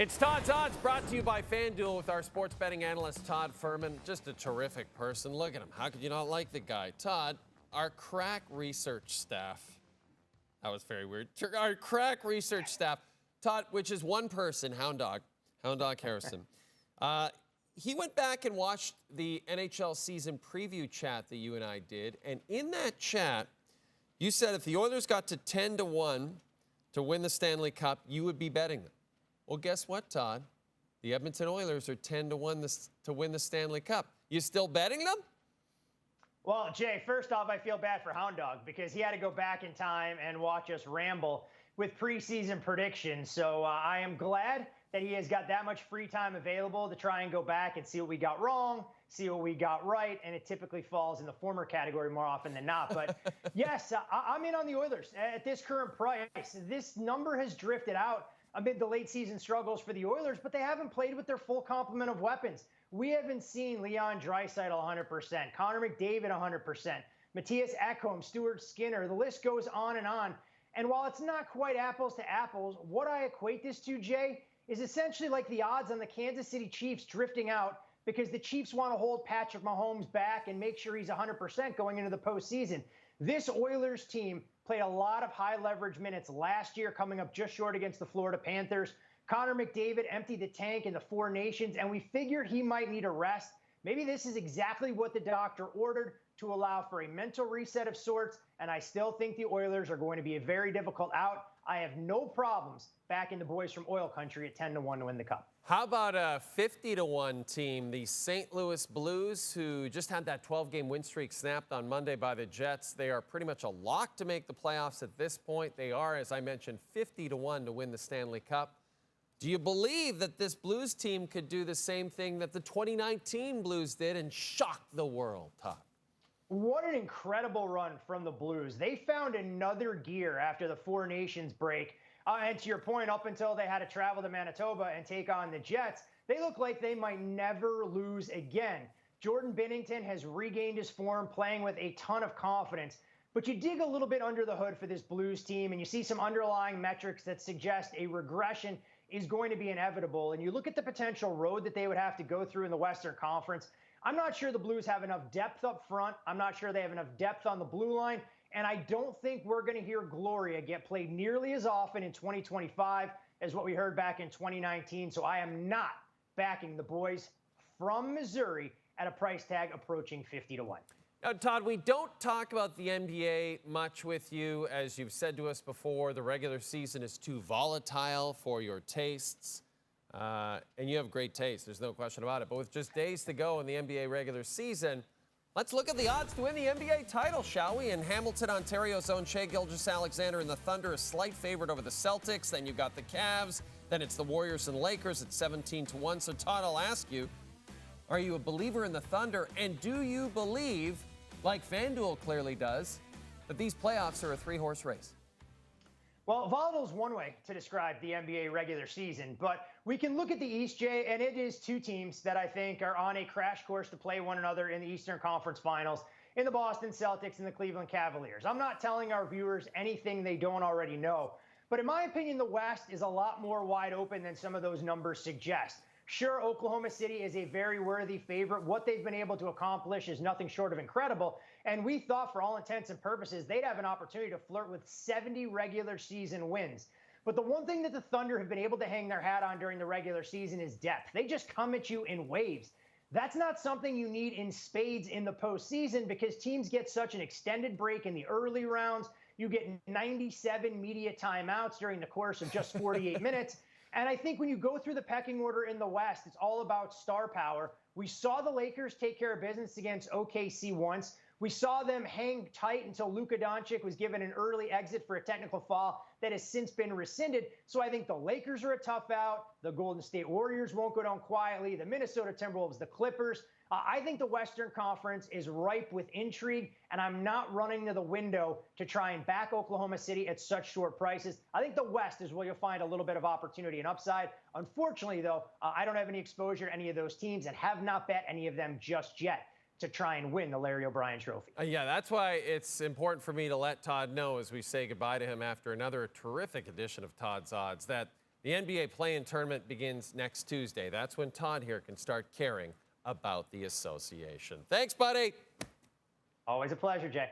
It's Todd's Odds, brought to you by FanDuel with our sports betting analyst, Todd Fuhrman. Just a terrific person. Look at him. How could you not like the guy? Todd, our crack research staff. That was very weird. Our crack research staff, Todd, which is one person, Hound Dog Harrison. He went back and watched the NHL season preview chat that you and I did. And in that chat, you said if the Oilers got to 10-1 to win the Stanley Cup, you would be betting them. Well, guess what, Todd? The Edmonton Oilers are 10-1 to win the Stanley Cup. You still betting them? Well, Jay, first off, I feel bad for Hound Dog because he had to go back in time and watch us ramble with preseason predictions. So I am glad that he has got that much free time available to try and go back and see what we got wrong, see what we got right, and it typically falls in the former category more often than not. But yes, I'm in on the Oilers at this current price. This number has drifted out amid the late season struggles for the Oilers, but they haven't played with their full complement of weapons. We haven't seen Leon Draisaitl 100%, Connor McDavid 100%, Matthias Ekholm, Stuart Skinner. The list goes on and on. And while it's not quite apples to apples, what I equate this to, Jay, is essentially like the odds on the Kansas City Chiefs drifting out because the Chiefs want to hold Patrick Mahomes back and make sure he's 100% going into the postseason. This Oilers team played a lot of high leverage minutes last year, coming up just short against the Florida Panthers. Connor McDavid emptied the tank in the Four Nations, and we figured he might need a rest. Maybe this is exactly what the doctor ordered to allow for a mental reset of sorts, and I still think the Oilers are going to be a very difficult out. I have no problems backing the boys from Oil Country at 10-1 to win the Cup. How about a 50-1 team, the St. Louis Blues, who just had that 12-game win streak snapped on Monday by the Jets? They are pretty much a lock to make the playoffs at this point. They are, as I mentioned, 50-1 to win the Stanley Cup. Do you believe that this Blues team could do the same thing that the 2019 Blues did and shock the world, Todd? What an incredible run from the Blues. They found another gear after the Four Nations break. And to your point, up until they had to travel to Manitoba and take on the Jets, they look like they might never lose again. Jordan Binnington has regained his form, playing with a ton of confidence. But you dig a little bit under the hood for this Blues team, and you see some underlying metrics that suggest a regression is going to be inevitable. And you look at the potential road that they would have to go through in the Western Conference. I'm not sure the Blues have enough depth up front. I'm not sure they have enough depth on the blue line. And I don't think we're going to hear Gloria get played nearly as often in 2025 as what we heard back in 2019. So I am not backing the boys from Missouri at a price tag approaching 50-1. Now, Todd, we don't talk about the NBA much with you. As you've said to us before, the regular season is too volatile for your tastes. And you have great taste, there's no question about it. But with just days to go in the NBA regular season, let's look at the odds to win the NBA title, shall we? In Hamilton, Ontario's own Shai Gilgeous-Alexander and the Thunder, a slight favorite over the Celtics. Then you've got the Cavs. Then it's the Warriors and Lakers at 17-1. So, Todd, I'll ask you, are you a believer in the Thunder? And do you believe, like FanDuel clearly does, that these playoffs are a three-horse race? Well, volatile is one way to describe the NBA regular season, but we can look at the East, Jay, and it is two teams that I think are on a crash course to play one another in the Eastern Conference Finals, in the Boston Celtics and the Cleveland Cavaliers. I'm not telling our viewers anything they don't already know, but in my opinion, the West is a lot more wide open than some of those numbers suggest. Sure, Oklahoma City is a very worthy favorite. What they've been able to accomplish is nothing short of incredible. And we thought, for all intents and purposes, they'd have an opportunity to flirt with 70 regular season wins. But the one thing that the Thunder have been able to hang their hat on during the regular season is depth. They just come at you in waves. That's not something you need in spades in the postseason because teams get such an extended break in the early rounds. You get 97 media timeouts during the course of just 48 minutes. And I think when you go through the pecking order in the West, it's all about star power. We saw the Lakers take care of business against OKC once. We saw them hang tight until Luka Doncic was given an early exit for a technical foul that has since been rescinded. So I think the Lakers are a tough out. The Golden State Warriors won't go down quietly. The Minnesota Timberwolves, the Clippers. I think the Western Conference is ripe with intrigue, and I'm not running to the window to try and back Oklahoma City at such short prices. I think the West is where you'll find a little bit of opportunity and upside. Unfortunately, though, I don't have any exposure to any of those teams and have not bet any of them just yet to try and win the Larry O'Brien Trophy. Yeah, that's why it's important for me to let Todd know as we say goodbye to him after another terrific edition of Todd's Odds that The NBA play-in tournament begins next Tuesday. That's when Todd here can start caring about the association. Thanks, buddy. Always a pleasure, Jay.